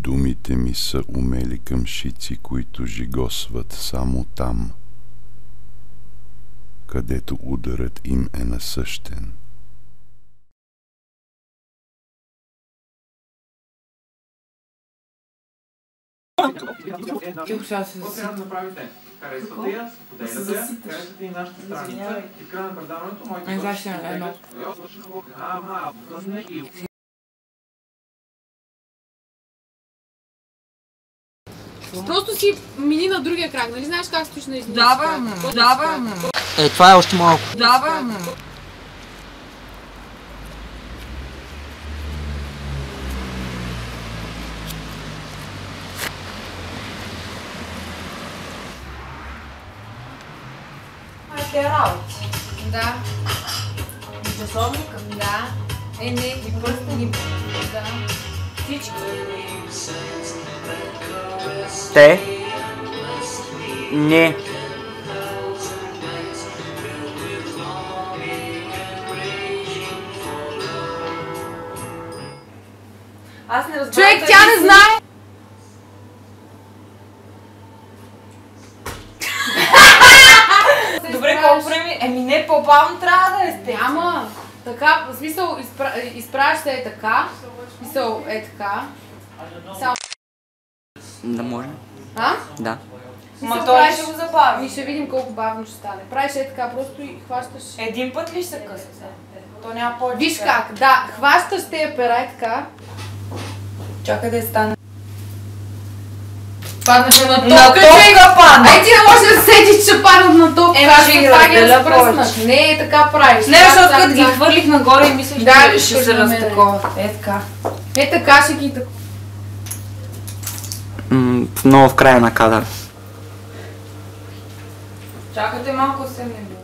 Думите ми са умели къмшици, които жигосват само там, където ударът им е насъщен. Какво ще да направите? Харесвате я, споделяте я, харесвате и нашата страница и в края на предаването моите гости едно. Просто си мини на другия крак, нали знаеш как стоиш на измисля? Давай. Това е още малко. Давай. Те работи. Да. И часовника? Да. Не. И пръстени? Да. Всички? Те? Не. Аз не разбрах. Човек, тя не знае! Добре, колко време? Не, по-бавно трябва да е сте. Няма. Така, в смисъл, изправяш се е така. В смисъл, е така. Само... Да може. А? Да. Ма той ще го забави. И ще видим колко бавно ще стане. Правиш е така, просто и хващаш... Един път ли ще се къса? То няма повече. Виж как, да, хващаш тези пера е така. Чакай да я стане. Паднаше на На топка падна! Ай ти не можеш да седиш, че паднат на топка. Ще ги разделя повече. Не, така правиш. Не, защото като ги хвърлих нагоре и мислех, Да, че ще се разтакова. Е така. Е така ще ги... Много в края на кадър. Чакайте малко, се не било.